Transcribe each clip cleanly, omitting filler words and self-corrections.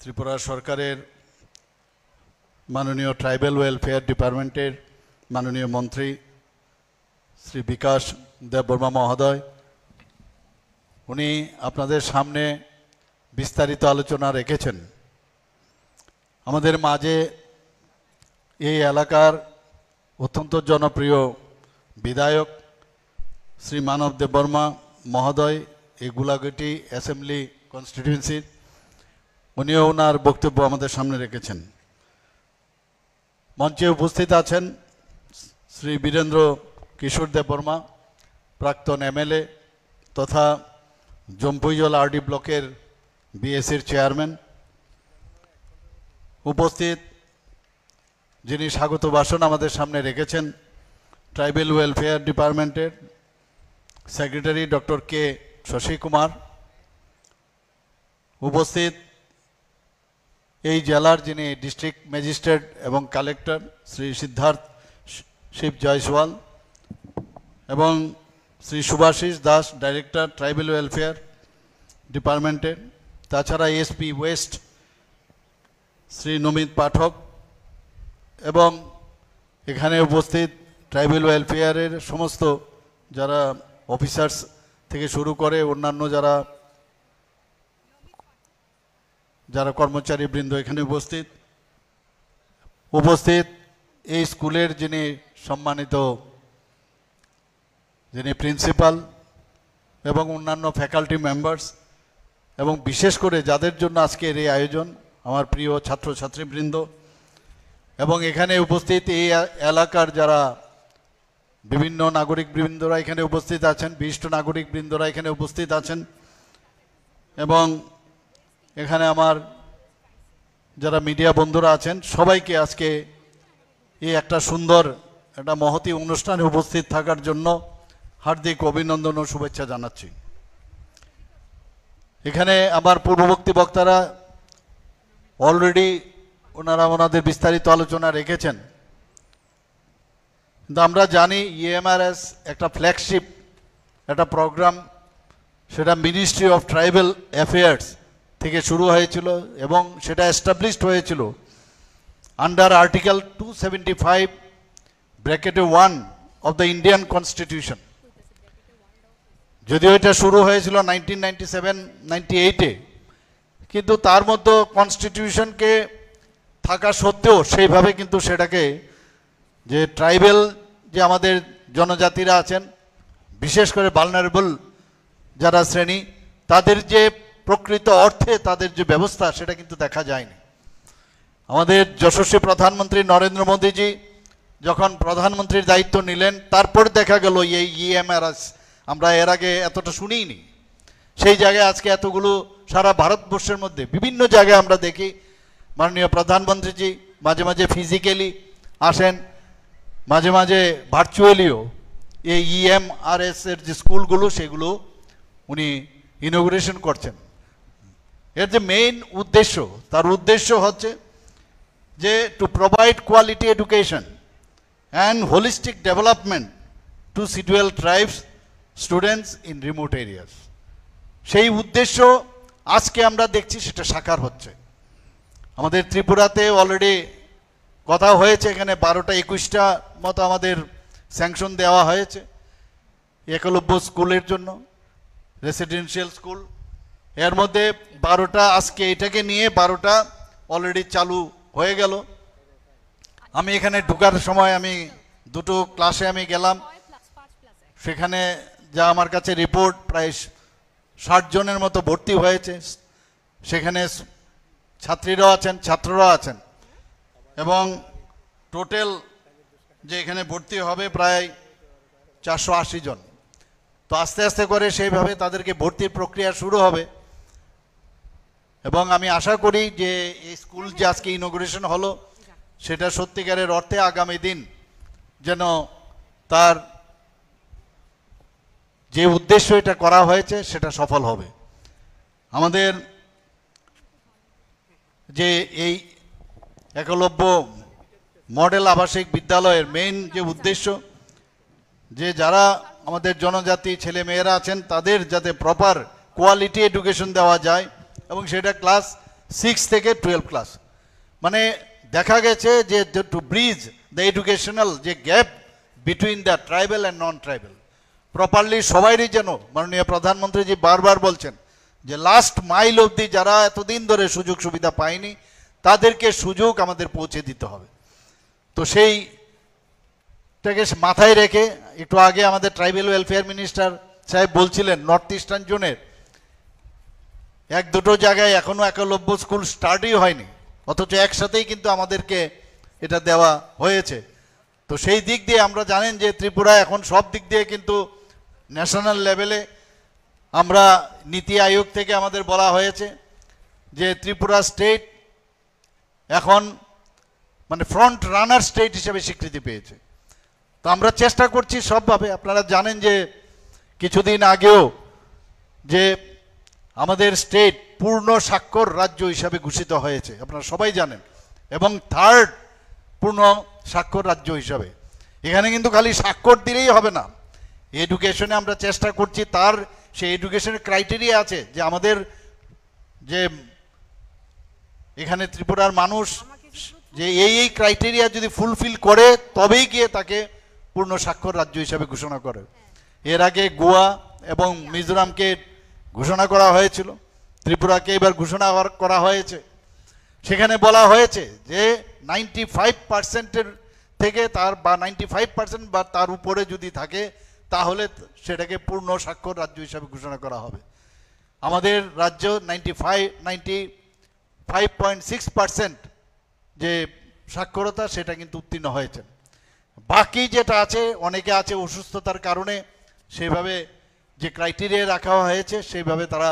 ত্রিপুরা সরকারের মাননীয় tribal welfare ডিপার্টমেন্টের মাননীয় মন্ত্রী শ্রী বিকাশ দেববর্মা মহোদয়, উনি আপনাদের সামনে বিস্তারিত আলোচনা রেখেছেন। আমাদের মাঝে এই এলাকার অত্যন্ত জনপ্রিয় বিধায়ক শ্রী মানব দেববর্মা মহোদয়, এই গুলাঘাটি অ্যাসেম্বলি কনস্টিটিউয়েন্সির, উনিও ওনার বক্তব্য আমাদের সামনে রেখেছেন। মঞ্চে উপস্থিত আছেন শ্রী বীরেন্দ্র কিশোর দেববর্মা, প্রাক্তন এমএলএ তথা জম্পুইজল আরডি ব্লকের বিএসির চেয়ারম্যান। উপস্থিত যিনি স্বাগত ভাষণ আমাদের সামনে রেখেছেন ট্রাইবাল ওয়েলফেয়ার ডিপার্টমেন্টের secretary doctor K Sashi Kumar. উপস্থিত এই জেলার যিনি ডিস্ট্রিক্ট ম্যাজিস্ট্রেট এবং কালেক্টর শ্রী সিদ্ধার্থ শিব জয়সওয়াল এবং Shri Subhasis Das, director tribal welfare ডিপার্টমেন্টের। তাছাড়া এসপি ওয়েস্ট শ্রী নমিত পাঠক এবং এখানে উপস্থিত ট্রাইবাল ওয়েলফেয়ারের সমস্ত যারা অফিসার্স থেকে শুরু করে অন্যান্য যারা কর্মচারী বৃন্দ এখানে উপস্থিত এই স্কুলের যিনি সম্মানিত প্রিন্সিপাল এবং অন্যান্য ফ্যাকাল্টি মেম্বার্স, এবং বিশেষ করে যাদের জন্য আজকের এই আয়োজন, আমার প্রিয় ছাত্রছাত্রীবৃন্দ, এবং এখানে উপস্থিত এই এলাকার যারা বিভিন্ন নাগরিক বৃন্দরা এখানে উপস্থিত আছেন, বিশিষ্ট নাগরিক বৃন্দরা এখানে উপস্থিত আছেন, এবং এখানে আমার যারা মিডিয়া বন্ধুরা আছেন, সবাইকে আজকে এই একটা সুন্দর একটা মহতী অনুষ্ঠানে উপস্থিত থাকার জন্য হার্দিক অভিনন্দন ও শুভেচ্ছা জানাচ্ছি। এখানে আমার পূর্ববর্তী বক্তারা অলরেডি ওনাদের বিস্তারিত আলোচনা রেখেছেন, কিন্তু আমরা জানি ইএমআরএস একটা ফ্ল্যাগশিপ একটা প্রোগ্রাম, সেটা মিনিস্ট্রি অফ ট্রাইবাল অ্যাফেয়ার্স থেকে শুরু হয়েছিল এবং সেটা এস্টাবলিশড হয়েছিল under article 275(1) of the Indian constitution. যদিও এটা শুরু হয়েছিল 1997-98-এ, কিন্তু তার মধ্যে কনস্টিটিউশনকে থাকা সত্ত্বেও সেইভাবে কিন্তু সেটাকে যে ট্রাইবাল যে আমাদের জনজাতিরা আছেন, বিশেষ করে ভালনারেবল যারা শ্রেণী, তাদের যে প্রকৃত অর্থে তাদের যে ব্যবস্থা সেটা কিন্তু দেখা যায়নি। আমাদের যশস্বী প্রধানমন্ত্রী নরেন্দ্র মোদীজি যখন প্রধানমন্ত্রীর দায়িত্ব নিলেন, তারপর দেখা গেল এই ইএমআরএস আমরা এর আগে এতটা শুনিনি। সেই জায়গায় আজকে এতগুলো সারা ভারতবর্ষের মধ্যে বিভিন্ন জায়গায় আমরা দেখি মাননীয় প্রধানমন্ত্রীজি মাঝে মাঝে ফিজিক্যালি আসেন, মাঝে মাঝে ভার্চুয়ালিও এই ইএমআরএস এর যে স্কুলগুলো সেগুলো উনি ইনোগ্রেশন করছেন। এর যে মেইন উদ্দেশ্য, তার উদ্দেশ্য হচ্ছে যে to provide quality education and holistic development to schedule tribes students in remote areas. সেই উদ্দেশ্য আজকে আমরা দেখছি সেটা সাকার হচ্ছে। আমাদের ত্রিপুরাতে অলরেডি কথা হয়েছে, এখানে 12টা-21টা মতো আমাদের স্যাংশন দেওয়া হয়েছে একলব্য স্কুলের জন্য, রেসিডেন্সিয়াল স্কুল। এর মধ্যে 12টা আজকে এটাকে নিয়ে 12টা অলরেডি চালু হয়ে গেল। আমি এখানে ঢোকার সময় আমি দুটো ক্লাসে আমি গেলাম, সেখানে যা আমার কাছে রিপোর্ট প্রায় 60 জনের মতো ভর্তি হয়েছে। সেখানে ছাত্রীরাও আছেন, ছাত্ররাও আছেন, এবং টোটাল যে এখানে ভর্তি হবে প্রায় 480 জন। তো আস্তে আস্তে করে সেইভাবে তাদেরকে ভর্তির প্রক্রিয়া শুরু হবে, এবং আমি আশা করি যে এই স্কুল যে আজকে ইনোগ্রেশন হলো সেটা সত্যিকারের অর্থে আগামী দিন যেন তার যে উদ্দেশ্য এটা করা হয়েছে সেটা সফল হবে। আমাদের যে এই একলব্য মডেল আবাসিক বিদ্যালয়ের মেইন যে উদ্দেশ্য, যে যারা আমাদের জনজাতি ছেলে মেয়েরা আছেন তাদের যাতে প্রপার কোয়ালিটি এডুকেশন দেওয়া যায়, এবং সেটা ক্লাস 6 থেকে 12 ক্লাস। মানে দেখা গেছে যে টু ব্রিজ দ্য এডুকেশনাল যে gap between the tribal and non tribal, properly সবাইরই যেন মাননীয় প্রধানমন্ত্রীজি বারবার বলছেন যে লাস্ট মাইল অবধি যারা এতদিন ধরে সুযোগ সুবিধা পায়নি তাদেরকে সুযোগ আমাদের পৌঁছে দিতে হবে। তো সেইটাকে মাথায় রেখে একটু আগে আমাদের ট্রাইবেল ওয়েলফেয়ার মিনিস্টার সাহেব বলছিলেন নর্থ ইস্টার্ন জোনের 1-2 জায়গায় এখনো একলব্য স্কুল স্টার্টই হয়নি, অথচ একসাথেই কিন্তু আমাদেরকে এটা দেওয়া হয়েছে। তো সেই দিক দিয়ে আমরা জানেন যে ত্রিপুরা এখন সব দিক দিয়ে কিন্তু ন্যাশনাল লেভেলে আমরা নীতি আয়োগ থেকে আমাদের বলা হয়েছে যে ত্রিপুরা স্টেট এখন মানে ফ্রন্ট রানার স্টেট হিসেবে স্বীকৃতি পেয়েছে। তো আমরা চেষ্টা করছি সবভাবে। আপনারা জানেন যে কিছুদিন আগেও যে আমাদের স্টেট পূর্ণ স্বাক্ষর রাজ্য হিসাবে ঘোষিত হয়েছে, আপনারা সবাই জানেন, এবং 3rd পূর্ণ স্বাক্ষর রাজ্য হিসাবে। এখানে কিন্তু খালি স্বাক্ষর দিলেই হবে না, এডুকেশনে আমরা চেষ্টা করছি তার সেই এডুকেশনের ক্রাইটেরিয়া আছে যে আমাদের যে এখানে ত্রিপুরার মানুষ যে এই ক্রাইটেরিয়া যদি ফুলফিল করে তবেই গিয়ে তাকে পূর্ণ স্বাক্ষর রাজ্য হিসাবে ঘোষণা করে। এর আগে গোয়া এবং মিজোরামকে ঘোষণা করা হয়েছিল, ত্রিপুরাকে এবার ঘোষণা করা হয়েছে। সেখানে বলা হয়েছে যে 95%-এর থেকে তার বা 95% বা তার উপরে যদি থাকে তাহলে সেটাকে পূর্ণ স্বাক্ষর রাজ্য হিসাবে ঘোষণা করা হবে। আমাদের রাজ্য 95.6% যে সাক্ষরতা সেটা কিন্তু উত্তীর্ণ হয়েছে। বাকি যেটা আছে, অনেকে আছে অসুস্থতার কারণে সেভাবে যে ক্রাইটেরিয়া রাখা হয়েছে সেইভাবে তারা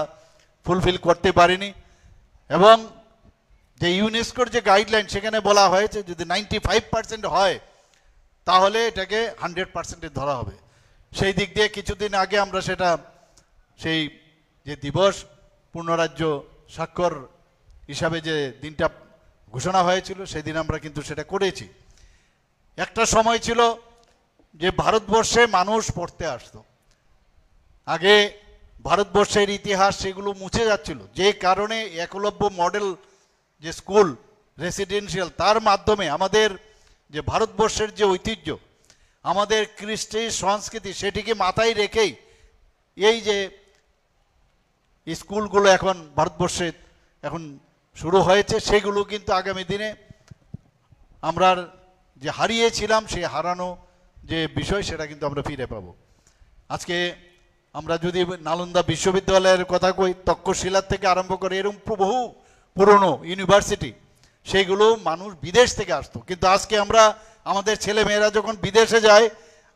ফুলফিল করতে পারেনি। এবং যে ইউনেস্কোর যে গাইডলাইন সেখানে বলা হয়েছে যদি 95% হয় তাহলে এটাকে 100% ধরা হবে। সেই দিক দিয়ে কিছুদিন আগে আমরা সেটা সেই যে দিবস পূর্ণরাজ্য স্বাক্ষর হিসাবে যে দিনটা ঘোষণা হয়েছিল সেদিন আমরা কিন্তু সেটা করেছি। একটা সময় ছিল যে ভারতবর্ষে মানুষ পড়তে আসতো, আগে ভারতবর্ষের ইতিহাস সেগুলো মুছে যাচ্ছিল, যে কারণে একলব্য মডেল যে স্কুল রেসিডেন্সিয়াল তার মাধ্যমে আমাদের যে ভারতবর্ষের যে ঐতিহ্য, আমাদের কৃষ্টি সংস্কৃতি সেটিকে মাথায় রেখেই এই যে স্কুলগুলো এখন ভারতবর্ষে এখন শুরু হয়েছে, সেগুলো কিন্তু আগামী দিনে আমরা যে হারিয়েছিলাম সেই হারানো যে বিষয় সেটা কিন্তু আমরা ফিরে পাবো। আজকে আমরা যদি নালন্দা বিশ্ববিদ্যালয়ের কথা কই, তক্ষশিলার থেকে আরম্ভ করে এরকম বহু পুরনো ইউনিভার্সিটি, সেইগুলো মানুষ বিদেশ থেকে আসতো, কিন্তু আজকে আমরা আমাদের ছেলে মেয়েরা যখন বিদেশে যায়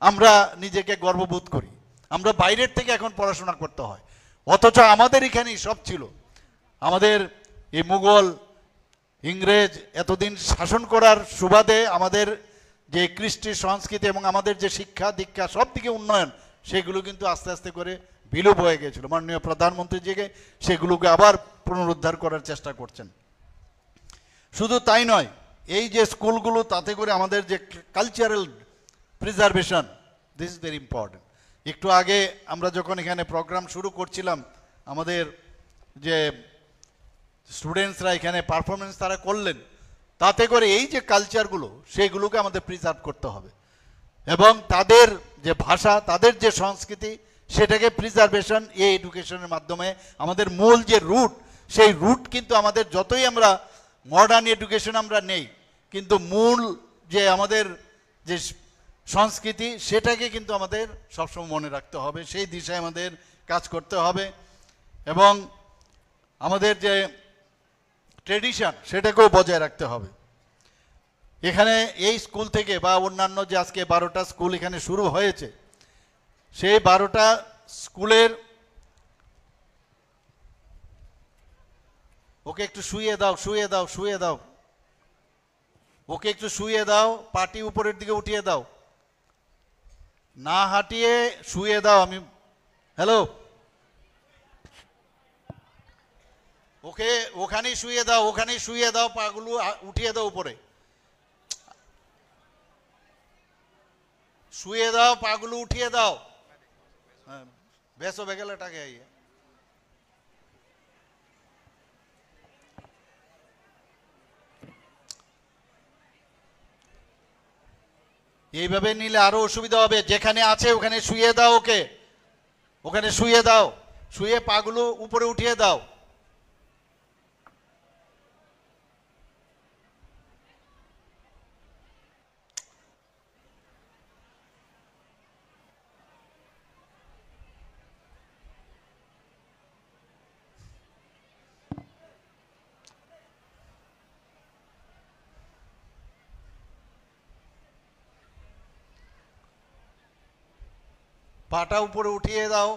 আমরা নিজেকে গর্ববোধ করি, আমরা বাইরের থেকে এখন পড়াশোনা করতে হয়, অথচ আমাদের এখানেই সব ছিল। আমাদের এই মুঘল ইংরেজ এতদিন শাসন করার সুবাদে আমাদের যে কৃষ্টি সংস্কৃতি এবং আমাদের যে শিক্ষা দীক্ষা সব দিকে উন্নয়ন সেগুলো কিন্তু আস্তে আস্তে করে বিলোপ হয়ে গেছিল। মাননীয় প্রধানমন্ত্রীজিকে সেগুলোকে আবার পুনরুদ্ধার করার চেষ্টা করছেন। শুধু তাই নয়, এই যে স্কুলগুলো তাতে করে আমাদের যে cultural preservation, this is very important. একটু আগে আমরা যখন এখানে প্রোগ্রাম শুরু করছিলাম আমাদের যে স্টুডেন্টসরা এখানে পারফরমেন্স তারা করলেন, তাতে করে এই যে কালচারগুলো সেগুলোকে আমাদের প্রিজার্ভ করতে হবে এবং তাদের যে ভাষা তাদের যে সংস্কৃতি সেটাকে প্রিজার্ভেশন এই এডুকেশনের মাধ্যমে আমাদের মূল যে রুট সেই রুট কিন্তু আমাদের যতই আমরা মডার্ন এডুকেশন আমরা নেই কিন্তু মূল যে আমাদের যে সংস্কৃতি সেটাকে কিন্তু আমাদের সবসময় মনে রাখতে হবে, সেই দিশায় আমাদের কাজ করতে হবে এবং আমাদের যে ট্রেডিশন সেটাকেও বজায় রাখতে হবে। এখানে এই স্কুল থেকে বা অন্যান্য যে আজকে 12টা স্কুল এখানে শুরু হয়েছে সেই 12টা স্কুলের ওকে একটু শুইয়ে দাও শুইয়ে দাও শুইয়ে দাও ওকে একটু শুইয়ে দাও, পাটি উপরের দিকে উঠিয়ে দাও, না হাঁটিয়ে শুইয়ে দাও। আমি হ্যালো, ওকে ওখানেই শুইয়ে দাও, ওখানেই শুইয়ে দাও, পাগুলো উঠিয়ে দাও উপরে, শুয়ে দাও, পাগুলো উঠিয়ে দাও। বেশ বেগেলাটাকে এইভাবে নিলে আরো অসুবিধা হবে। যেখানে আছে ওখানে শুয়ে দাও, ওকে ওখানে শুয়ে দাও, শুয়ে পাগুলো উপরে উঠিয়ে দাও। পাটা উপরে উঠিয়ে দাও।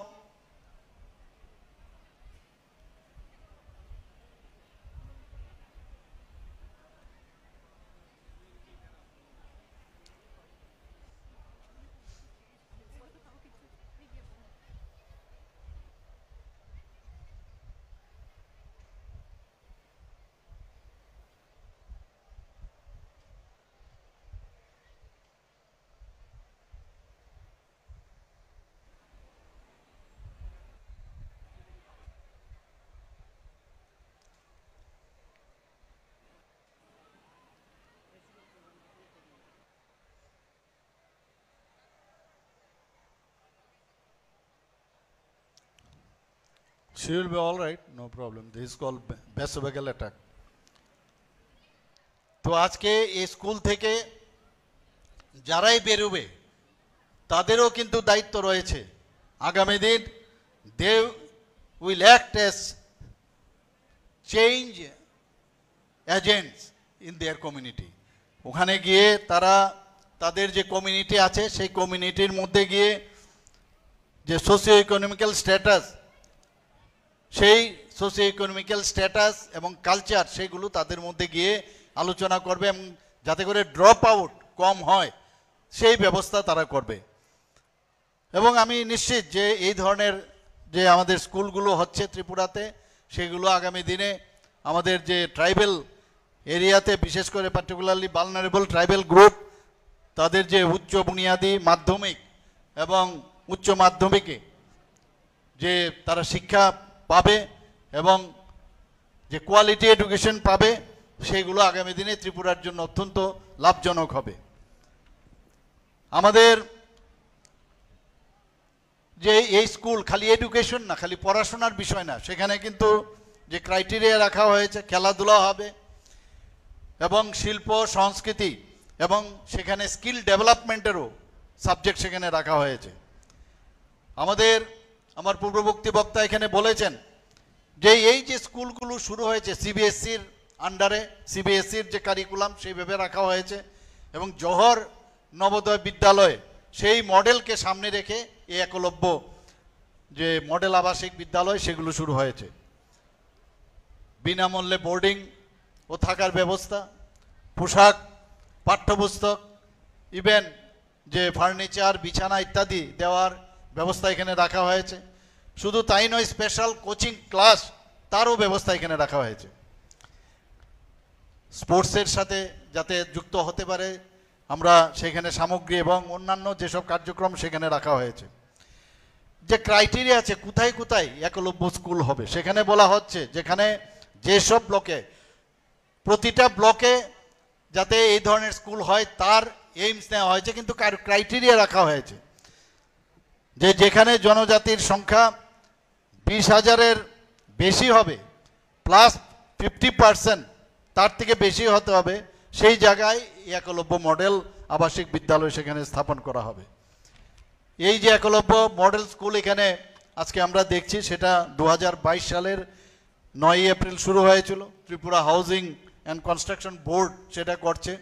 She will be all right, no problem. This is called vasovagal attack. তো আজকে এই স্কুল থেকে যারাই বেরোবে তাদেরও কিন্তু দায়িত্ব রয়েছে। আগামী দিন they will act as change agents in their community. ওখানে গিয়ে তারা তাদের যে কমিউনিটি আছে সেই কমিউনিটির মধ্যে গিয়ে যে সোশিও ইকোনমিক্যাল স্ট্যাটাস, সেই সোশিও ইকোনমিক্যাল স্ট্যাটাস এবং কালচার সেগুলো তাদের মধ্যে গিয়ে আলোচনা করবে এবং যাতে করে ড্রপ আউট কম হয় সেই ব্যবস্থা তারা করবে। এবং আমি নিশ্চিত যে এই ধরনের যে আমাদের স্কুলগুলো হচ্ছে ত্রিপুরাতে, সেগুলো আগামী দিনে আমাদের যে ট্রাইবেল এরিয়াতে, বিশেষ করে পার্টিকুলারলি ভালনারেবল ট্রাইবেল গ্রুপ, তাদের যে উচ্চ বুনিয়াদী মাধ্যমিক এবং উচ্চ মাধ্যমিকে যে তারা শিক্ষা পাবে এবং যে কোয়ালিটি এডুকেশন পাবে, সেগুলো আগামী দিনে ত্রিপুরার জন্য অত্যন্ত লাভজনক হবে। আমাদের যে এই স্কুল খালি এডুকেশন না, খালি পড়াশোনার বিষয় না, সেখানে কিন্তু যে ক্রাইটেরিয়া রাখা হয়েছে খেলাধুলা হবে এবং শিল্প সংস্কৃতি এবং সেখানে স্কিল ডেভেলপমেন্টেরও সাবজেক্ট সেখানে রাখা হয়েছে। আমার পূর্ববর্তী বক্তা এখানে বলেছেন যে এই যে স্কুলগুলো শুরু হয়েছে সিবিএসসির আন্ডারে, সিবিএসসির যে কারিকুলাম সেইভাবে রাখা হয়েছে এবং জওহর নবোদয় বিদ্যালয় সেই মডেলকে সামনে রেখে এই একলব্য যে মডেল আবাসিক বিদ্যালয় সেগুলো শুরু হয়েছে। বিনামূল্যে বোর্ডিং ও থাকার ব্যবস্থা, পোশাক, পাঠ্যপুস্তক, ইভেন যে ফার্নিচার, বিছানা ইত্যাদি দেওয়ার ব্যবস্থা এখানে রাখা হয়েছে। শুধু তাই নয়, স্পেশাল কোচিং ক্লাস তারও ব্যবস্থা এখানে রাখা হয়েছে। স্পোর্টসের সাথে যাতে যুক্ত হতে পারে আমরা সেখানে সামগ্রী এবং অন্যান্য যেসব কার্যক্রম সেখানে রাখা হয়েছে। যে ক্রাইটেরিয়া আছে কোথায় কোথায় একলব্য স্কুল হবে, সেখানে বলা হচ্ছে যেখানে যেসব ব্লকে, প্রতিটা ব্লকে যাতে এই ধরনের স্কুল হয় তার এইমস নেওয়া হয়েছে, কিন্তু ক্রাইটেরিয়া রাখা হয়েছে যে যেখানে জনজাতির সংখ্যা 20,000-এর বেশি হবে প্লাস 50% তার থেকে বেশি হতে হবে, সেই জায়গায় একলব্য মডেল আবাসিক বিদ্যালয় সেখানে স্থাপন করা হবে। এই যে একলব্য মডেল স্কুল এখানে আজকে আমরা দেখছি, সেটা 2022 সালের 9 এপ্রিল শুরু হয়েছিল। Tripura housing and construction board সেটা করছে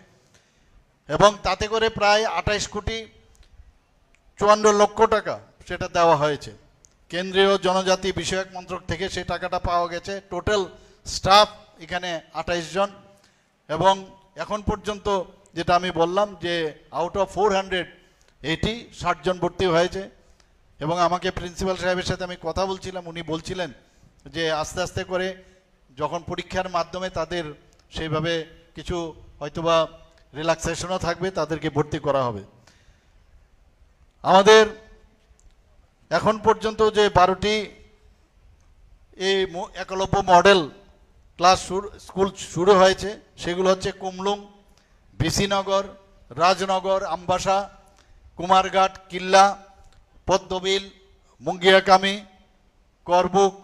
এবং তাতে করে প্রায় 28,54 লক্ষ টাকা সেটা দেওয়া হয়েছে। কেন্দ্রীয় জনজাতি বিষয়ক মন্ত্রক থেকে সেই টাকাটা পাওয়া গেছে। টোটাল স্টাফ এখানে 28 জন এবং এখন পর্যন্ত যেটা আমি বললাম যে আউট অফ 480 60 জন ভর্তি হয়েছে। এবং আমাকে প্রিন্সিপাল সাহেবের সাথে আমি কথা বলছিলাম, উনি বলছিলেন যে আস্তে আস্তে করে যখন পরীক্ষার মাধ্যমে তাদের সেইভাবে কিছু হয়তোবা রিল্যাক্সেশনও থাকবে, তাদেরকে ভর্তি করা হবে। আমাদের এখন পর্যন্ত যে 12টি এই একলব্য মডেল ক্লাস স্কুল শুরু হয়েছে সেগুলো হচ্ছে কুমলুং, বিসিনগর, রাজনগর, আমবাসা, কুমারঘাট, কিল্লা, পদ্মবিল, মুঙ্গিয়াকামি, করবুক,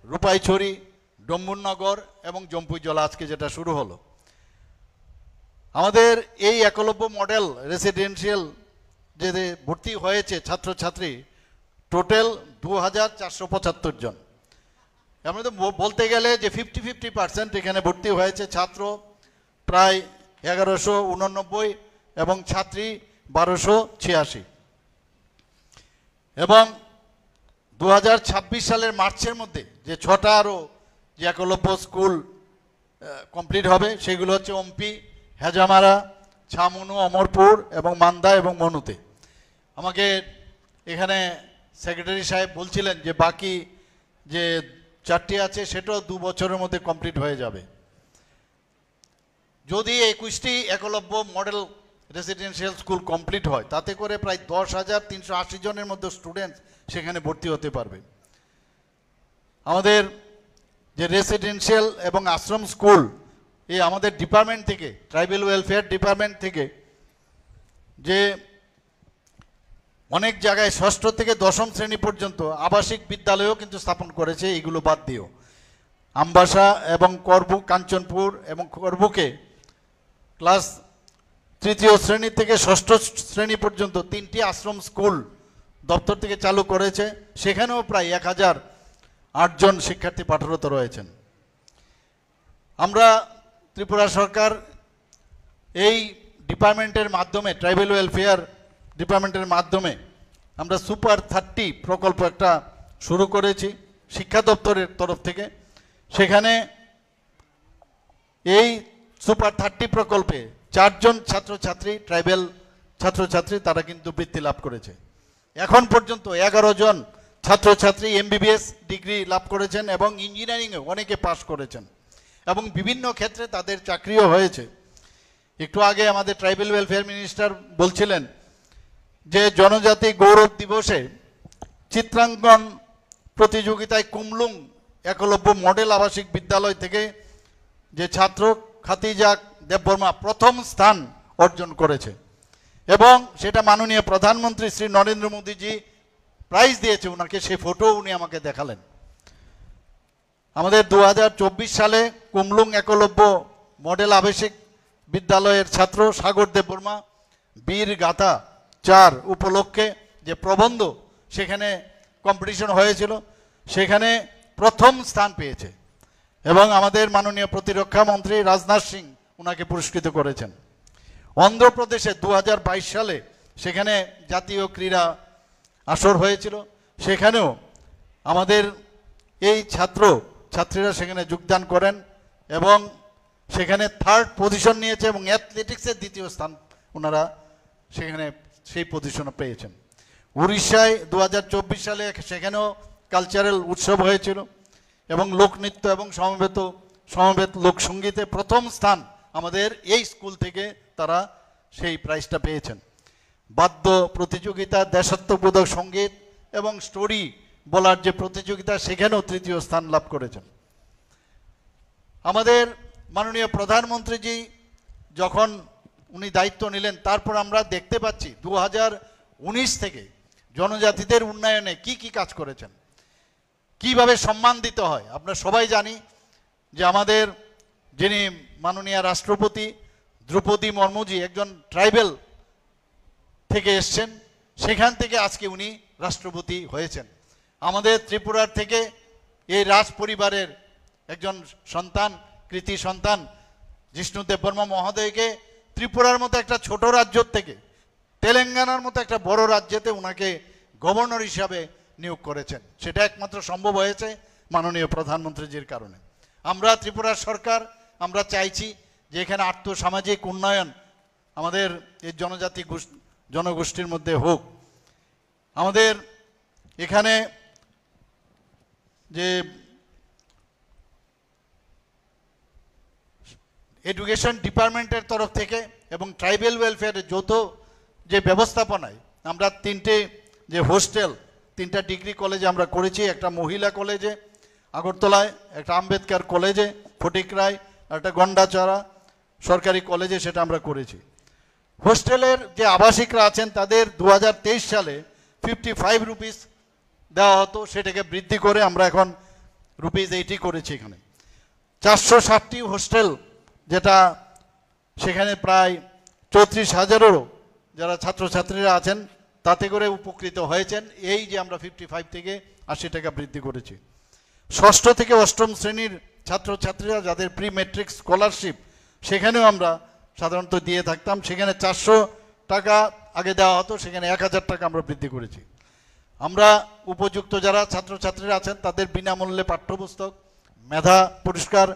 রূপাইছড়ি, ডম্বুরনগর এবং জম্পুইজলা আজকে যেটা শুরু হলো। আমাদের এই একলব্য মডেল রেসিডেন্সিয়াল যে ভর্তি হয়েছে ছাত্রছাত্রী টোটাল 2475 জন। আমরা তো বলতে গেলে যে 50-50% এখানে ভর্তি হয়েছে, ছাত্র প্রায় 1189 এবং ছাত্রী 1286। এবং 2026 সালের মার্চের মধ্যে যে 6টা আরও যে একলব্য স্কুল কমপ্লিট হবে সেগুলো হচ্ছে ওমপি, হেজামারা, ছামুনু, অমরপুর এবং মান্দা এবং মনুতে। আমাকে এখানে সেক্রেটারি সাহেব বলছিলেন যে বাকি যে 4টি আছে সেটাও 2 বছরের মধ্যে কমপ্লিট হয়ে যাবে। যদি 21টি Eklavya model residential school complete হয় তাতে করে প্রায় 10,380 জনের মধ্যে স্টুডেন্ট সেখানে ভর্তি হতে পারবে। আমাদের যে রেসিডেন্সিয়াল এবং আশ্রম স্কুল এই আমাদের ডিপার্টমেন্ট থেকে, ট্রাইবাল ওয়েলফেয়ার ডিপার্টমেন্ট থেকে যে অনেক জায়গায় 6ষ্ঠ থেকে 10ম শ্রেণী পর্যন্ত আবাসিক বিদ্যালয়ও কিন্তু স্থাপন করেছে। এইগুলো বাদ দিয়েও আমবাসা এবং করবুক, কাঞ্চনপুর এবং করবুকে ক্লাস 3য় শ্রেণী থেকে 6ষ্ঠ শ্রেণী পর্যন্ত 3টি আশ্রম স্কুল দপ্তর থেকে চালু করেছে। সেখানেও প্রায় 1008 জন শিক্ষার্থী পাঠরত রয়েছেন। আমরা ত্রিপুরা সরকার এই ডিপার্টমেন্টের মাধ্যমে, ট্রাইবাল ওয়েলফেয়ার ডিপার্টমেন্টের মাধ্যমে আমরা সুপার 30 প্রকল্প একটা শুরু করেছি শিক্ষা দপ্তরের তরফ থেকে। সেখানে এই সুপার 30 প্রকল্পে 4 জন ছাত্রছাত্রী, ট্রাইবাল ছাত্রছাত্রী তারা কিন্তু বৃত্তি লাভ করেছে। এখন পর্যন্ত 11 জন ছাত্রছাত্রী এমবিবিএস ডিগ্রি লাভ করেছেন এবং ইঞ্জিনিয়ারিংয়ে অনেকে পাশ করেছেন এবং বিভিন্ন ক্ষেত্রে তাদের চাকরিও হয়েছে। একটু আগে আমাদের ট্রাইবাল ওয়েলফেয়ার মিনিস্টার বলছিলেন যে জনজাতি গৌরব দিবসে চিত্রাঙ্কন প্রতিযোগিতায় কুমলুং একলব্য মডেল আবাসিক বিদ্যালয় থেকে যে ছাত্র খাতিজা দেববর্মা প্রথম স্থান অর্জন করেছে এবং সেটা মাননীয় প্রধানমন্ত্রী শ্রী নরেন্দ্র মোদীজি প্রাইজ দিয়েছে ওনাকে, সেই ফটো উনি আমাকে দেখালেন। আমাদের 2024 সালে কুমলুং একলব্য মডেল আবাসিক বিদ্যালয়ের ছাত্র সাগর দেববর্মা বীর গাথা 4 উপলক্ষে যে প্রবন্ধ সেখানে কম্পিটিশন হয়েছিল সেখানে প্রথম স্থান পেয়েছে এবং আমাদের মাননীয় প্রতিরক্ষা মন্ত্রী রাজনাথ সিং ওনাকে পুরস্কৃত করেছেন। অন্ধ্রপ্রদেশে 2022 সালে সেখানে জাতীয় ক্রীড়া আসর হয়েছিল, সেখানেও আমাদের এই ছাত্রীরা সেখানে যোগদান করেন এবং সেখানে 3rd পজিশন নিয়েছে এবং অ্যাথলেটিক্সের 2য় স্থান ওনারা সেখানে সেই পজিশনে পেয়েছেন। উড়িষ্যায় 2024 সালে সেখানেও কালচারাল উৎসব হয়েছিল এবং লোকনৃত্য এবং সমবেত লোকসঙ্গীতে প্রথম স্থান আমাদের এই স্কুল থেকে তারা সেই প্রাইজটা পেয়েছেন। বাদ্য প্রতিযোগিতা, দেশাত্মবোধক সঙ্গীত এবং স্টোরি বলার যে প্রতিযোগিতা সেখানেও 3য় স্থান লাভ করেছেন। আমাদের মাননীয় প্রধানমন্ত্রীজি যখন উনি দায়িত্ব নিলেন তারপর আমরা দেখতে পাচ্ছি 2019 থেকে জনজাতিদের উন্নয়নে কি কাজ করেছেন, কিভাবে সম্মান দিতে হয়। আমরা সবাই জানি যে আমাদের যিনি মাননীয় রাষ্ট্রপতি দ্রৌপদী মুর্মুজি একজন ট্রাইবেল থেকে এসছেন, সেখান থেকে আজকে উনি রাষ্ট্রপতি হয়েছেন। আমাদের ত্রিপুরার থেকে এই রাজ পরিবারের একজন সন্তান, কৃতি সন্তান জিষ্ণু দেববর্মা মহোদয়কে ত্রিপুরার মতো একটা ছোট রাজ্য থেকে তেলেঙ্গানার মতো একটা বড় রাজ্যেতে ওনাকে গভর্নর হিসাবে নিয়োগ করেছেন। সেটা একমাত্র সম্ভব হয়েছে মাননীয় প্রধানমন্ত্রীজির কারণে। আমরা ত্রিপুরার সরকার আমরা চাইছি যে এখানে আর্থসামাজিক উন্নয়ন আমাদের এই জনজাতি জনগোষ্ঠীর মধ্যে হোক। আমাদের এখানে যে এডুকেশন ডিপার্টমেন্টের তরফ থেকে এবং ট্রাইবাল ওয়েলফেয়ারের যৌথ যে ব্যবস্থাপনায় আমরা 3টে যে হোস্টেল, 3টা ডিগ্রি কলেজে আমরা করেছি, একটা মহিলা কলেজে আগরতলায়, একটা আম্বেদকর কলেজে ফটিকরায়, একটা গন্ডাচড়া সরকারি কলেজে সেটা আমরা করেছি। হোস্টেলের যে আবাসিকরা আছেন তাদের 2023 সালে 55 রুপিস দেওয়া হতো, সেটাকে বৃদ্ধি করে আমরা এখন ₹80 করেছি। এখানে 460টি হোস্টেল, যেটা সেখানে প্রায় 34,000-এরও যারা ছাত্রছাত্রীরা আছেন তাতে করে উপকৃত হয়েছেন। এই যে আমরা 55 থেকে 80 টাকা বৃদ্ধি করেছি। ষষ্ঠ থেকে অষ্টম শ্রেণীর ছাত্রছাত্রীরা যাদের প্রি মেট্রিক স্কলারশিপ, সেখানেও আমরা সাধারণত দিয়ে থাকতাম। সেখানে 400 টাকা আগে দেওয়া হতো, সেখানে 1000 টাকা আমরা বৃদ্ধি করেছি। আমরা উপযুক্ত যারা ছাত্রছাত্রীরা আছেন তাদের বিনামূল্যে পাঠ্যপুস্তক, মেধা পুরস্কার,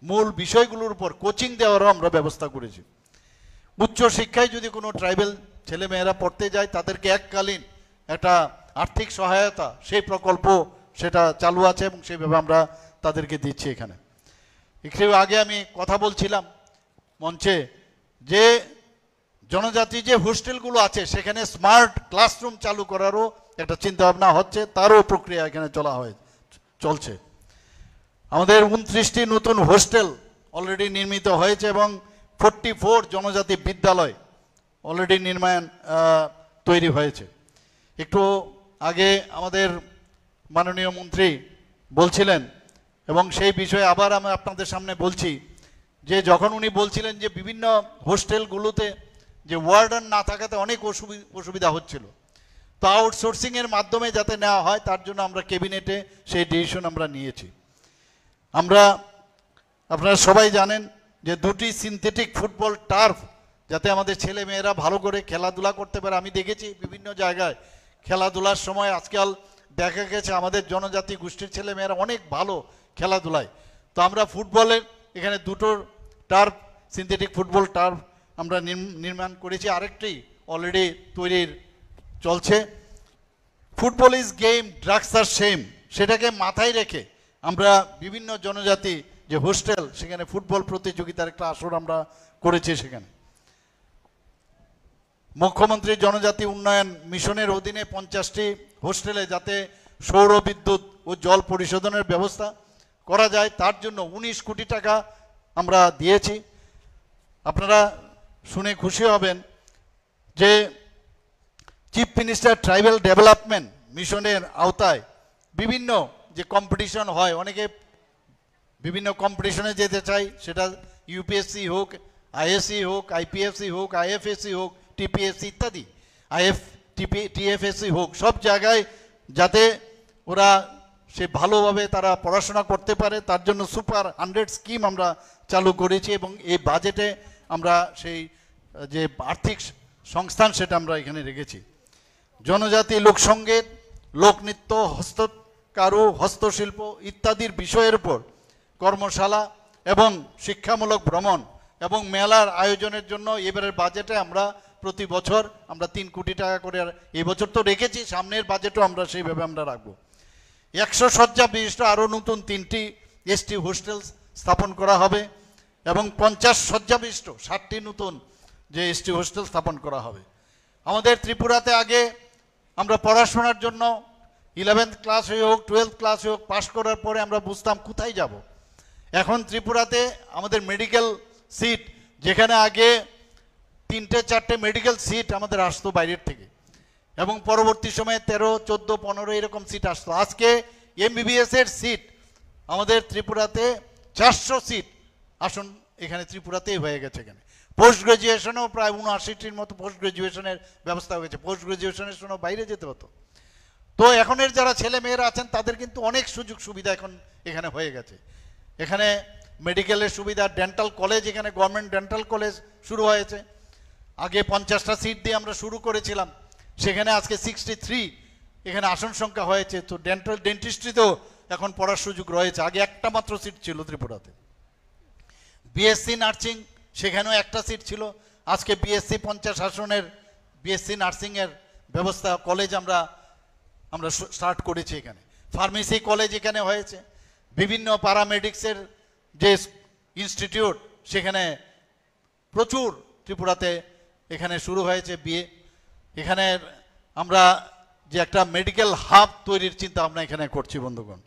মূল বিষয়গুলোর উপর কোচিং দেওয়ারও আমরা ব্যবস্থা করেছি। উচ্চ শিক্ষায় যদি কোনো ট্রাইবেল ছেলেমেয়েরা পড়তে যায় তাদেরকে এককালীন একটা আর্থিক সহায়তা, সেই প্রকল্প সেটা চালু আছে এবং সেইভাবে আমরা তাদেরকে দিচ্ছি। এখানে একটু আগে আমি কথা বলছিলাম মঞ্চে যে জনজাতি যে হোস্টেলগুলো আছে সেখানে স্মার্ট ক্লাসরুম চালু করারও একটা চিন্তাভাবনা হচ্ছে, তারও প্রক্রিয়া এখানে চলছে। আমাদের 29টি নতুন হোস্টেল অলরেডি নির্মিত হয়েছে এবং 44 জনজাতি বিদ্যালয় অলরেডি নির্মাণ তৈরি হয়েছে। একটু আগে আমাদের মাননীয় মন্ত্রী বলছিলেন এবং সেই বিষয়ে আবার আমি আপনাদের সামনে বলছি যে যখন উনি বলছিলেন যে বিভিন্ন হোস্টেলগুলোতে যে ওয়ার্ডেন না থাকাতে অনেক অসুবিধা হচ্ছিল, তো আউটসোর্সিংয়ের মাধ্যমে যাতে নেওয়া হয় তার জন্য আমরা ক্যাবিনেটে সেই ডিসিশন আমরা নিয়েছি। আমরা আপনারা সবাই জানেন যে 2টি সিনথেটিক ফুটবল টার্ফ যাতে আমাদের ছেলে মেয়েরা ভালো করে খেলাধুলা করতে পারে। আমি দেখেছি বিভিন্ন জায়গায় খেলাধুলার সময় আজকাল দেখা গেছে আমাদের জনজাতি গোষ্ঠীর ছেলে মেয়েরা অনেক ভালো খেলাধুলায়। তো আমরা ফুটবলের এখানে 2টো টার্ফ, সিনথেটিক ফুটবল টার্ফ আমরা নির্মাণ করেছি, আরেকটি অলরেডি তৈরির চলছে। Football is game, drugs are same, সেটাকে মাথায় রেখে আমরা বিভিন্ন জনজাতি যে হোস্টেল সেখানে ফুটবল প্রতিযোগিতার একটা আসর আমরা করেছি। সেখানে মুখ্যমন্ত্রী জনজাতি উন্নয়ন মিশনের অধীনে 50টি হোস্টেলে যাতে সৌর বিদ্যুৎ ও জল পরিশোধনের ব্যবস্থা করা যায় তার জন্য 19 কোটি টাকা আমরা দিয়েছি। আপনারা শুনে খুশি হবেন যে চিফ মিনিস্টার ট্রাইবাল ডেভেলপমেন্ট মিশনের আওতায় বিভিন্ন যে কম্পিটিশন হয়, অনেকে বিভিন্ন কম্পিটিশনে যেতে চাই, সেটা ইউপিএসসি হোক, আইএসসি হোক, আইপিএসসি হোক, আইএফএসসি হোক, টিপিএসসি ইত্যাদি, টিএফএসসি হোক, সব জায়গায় যাতে ওরা সে ভালোভাবে তারা পড়াশোনা করতে পারে তার জন্য সুপার 100 স্কিম আমরা চালু করেছি এবং এই বাজেটে আমরা সেই যে আর্থিক সংস্থান সেটা আমরা এখানে রেখেছি। জনজাতি লোকসঙ্গীত, লোকনৃত্য, হস্তকারু, হস্তশিল্প ইত্যাদির বিষয়ের উপর কর্মশালা এবং শিক্ষামূলক ভ্রমণ এবং মেলার আয়োজনের জন্য এবারের বাজেটে আমরা প্রতি বছর আমরা 3 কোটি টাকা করে, আর এই বছর তো রেখেছি, সামনের বাজেটও আমরা সেইভাবে আমরা রাখবো। 100 শয্যা বিশিষ্ট আরও নতুন 3টি এসটি হোস্টেল স্থাপন করা হবে এবং 50 শয্যা বিশিষ্ট 60টি নতুন যে এসটি হোস্টেল স্থাপন করা হবে। আমাদের ত্রিপুরাতে আগে আমরা পড়াশোনার জন্য 11th ক্লাস হয়ে হোক, 12th ক্লাস হয়ে হোক, পাশ করার পরে আমরা বুঝতাম কোথায় যাব। এখন ত্রিপুরাতে আমাদের মেডিকেল সিট, যেখানে আগে 3টে 4টে মেডিকেল সিট আমাদের আসতো বাইরের থেকে এবং পরবর্তী সময়ে 13, 14, 15 এরকম সিট আসতো। আজকে এমবিবিএস এর সিট আমাদের ত্রিপুরাতে 400 সিট আসন এখানে ত্রিপুরাতেই হয়ে গেছে। এখানে পোস্ট গ্রাজুয়েশনেও প্রায় 79টির মতো পোস্ট গ্রাজুয়েশনের ব্যবস্থা হয়েছে, পোস্ট গ্রাজুয়েশনের জন্য বাইরে যেতে হতো। তো এখনের যারা ছেলে মেয়েরা আছেন তাদের কিন্তু অনেক সুযোগ সুবিধা এখন এখানে হয়ে গেছে। এখানে মেডিকেলের সুবিধা, ডেন্টাল কলেজ, এখানে গভর্নমেন্ট ডেন্টাল কলেজ শুরু হয়েছে। আগে 50টা সিট দিয়ে আমরা শুরু করেছিলাম, সেখানে আজকে 63 এখানে আসন সংখ্যা হয়েছে। তো ডেন্টিস্ট্রিতেও এখন পড়ার সুযোগ রয়েছে, আগে একটা মাত্র সিট ছিল ত্রিপুরাতে। বিএসসি নার্সিং, সেখানেও একটা সিট ছিল, আজকে বিএসসি 50 আসনের বিএসসি নার্সিংয়ের ব্যবস্থা কলেজ আমরা স্টার্ট করেছি। এখানে ফার্মেসি কলেজ এখানে হয়েছে, বিভিন্ন প্যারামেডিক্সের যে ইনস্টিটিউট সেখানে প্রচুর ত্রিপুরাতে এখানে শুরু হয়েছে বিয়ে। এখানে আমরা যে একটা মেডিকেল হাব তৈরির চিন্তা ভাবনা এখানে করছি বন্ধুগণ।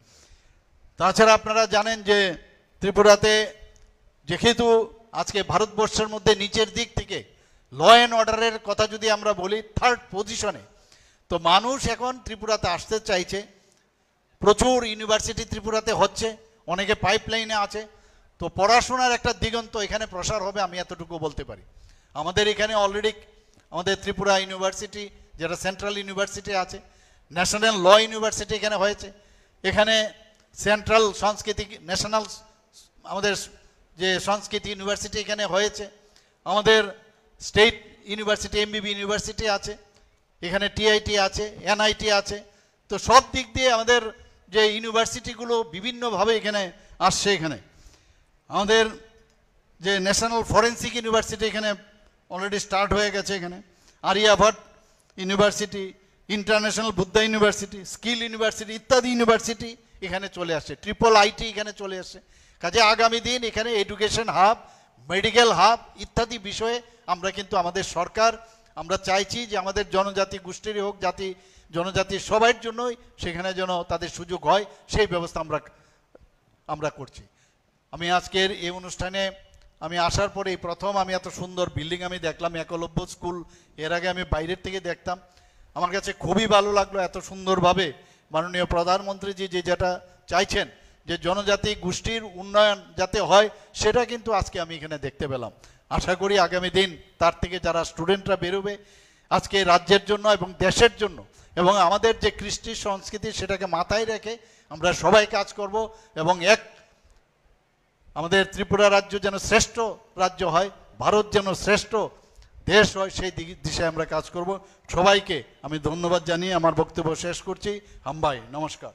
তাছাড়া আপনারা জানেন যে ত্রিপুরাতে যেহেতু আজকে ভারতবর্ষের মধ্যে নিচের দিক থেকে ল অ্যান্ড অর্ডারের কথা যদি আমরা বলি 3rd পজিশনে। তো মানুষ এখন ত্রিপুরাতে আসতে চাইছে, প্রচুর ইউনিভার্সিটি ত্রিপুরাতে হচ্ছে, অনেকে পাইপলাইনে আছে। তো পড়াশোনার একটা দিগন্ত এখানে প্রসার হবে, আমি এতটুকু বলতে পারি। আমাদের এখানে অলরেডি আমাদের ত্রিপুরা ইউনিভার্সিটি, যেটা সেন্ট্রাল ইউনিভার্সিটি আছে, ন্যাশনাল ল ইউনিভার্সিটি এখানে হয়েছে। এখানে সেন্ট্রাল সাংস্কৃতিক ন্যাশনাল আমাদের যে সংস্কৃতি ইউনিভার্সিটি এখানে হয়েছে। আমাদের স্টেট ইউনিভার্সিটি এমবিবি ইউনিভার্সিটি আছে, এখানে টিআইটি আছে, এনআইটি আছে। তো সব দিক দিয়ে আমাদের যে ইউনিভার্সিটিগুলো বিভিন্নভাবে এখানে আসছে। এখানে আমাদের যে ন্যাশনাল ফরেন্সিক ইউনিভার্সিটি এখানে অলরেডি স্টার্ট হয়ে গেছে। এখানে Aryabhatta university, international Buddha university, skill university ইত্যাদি ইউনিভার্সিটি এখানে চলে আসছে। ট্রিপল আইটি এখানে চলে আসছে। কাজে আগামী দিন এখানে এডুকেশন হাব, মেডিকেল হাব ইত্যাদি বিষয়ে আমরা কিন্তু আমাদের সরকার আমরা চাইছি যে আমাদের জনজাতি গোষ্ঠীরই হোক, জাতি জনজাতি সবার জন্যই সেখানে যেন তাদের সুযোগ হয়, সেই ব্যবস্থা আমরা করছি। আমি আজকের এই অনুষ্ঠানে আমি আসার পরেই প্রথম আমি এত সুন্দর বিল্ডিং আমি দেখলাম, একলব্য স্কুল। এর আগে আমি বাইরের থেকে দেখতাম, আমার কাছে খুবই ভালো লাগলো। এত সুন্দরভাবে মাননীয় প্রধানমন্ত্রীজি যেটা চাইছেন যে জনজাতি গোষ্ঠীর উন্নয়ন যাতে হয়, সেটা কিন্তু আজকে আমি এখানে দেখতে পেলাম। আশা করি আগামী দিন তার থেকে যারা স্টুডেন্টরা বেরোবে আজকে রাজ্যের জন্য এবং দেশের জন্য এবং আমাদের যে কৃষ্টি সংস্কৃতি সেটাকে মাথায় রেখে আমরা সবাই কাজ করব এবং আমাদের ত্রিপুরা রাজ্য যেন শ্রেষ্ঠ রাজ্য হয়, ভারত যেন শ্রেষ্ঠ দেশ হয়, সেই দিশায় আমরা কাজ করব। সবাইকে আমি ধন্যবাদ জানিয়ে আমার বক্তব্য শেষ করছি। হাম্বাই, নমস্কার।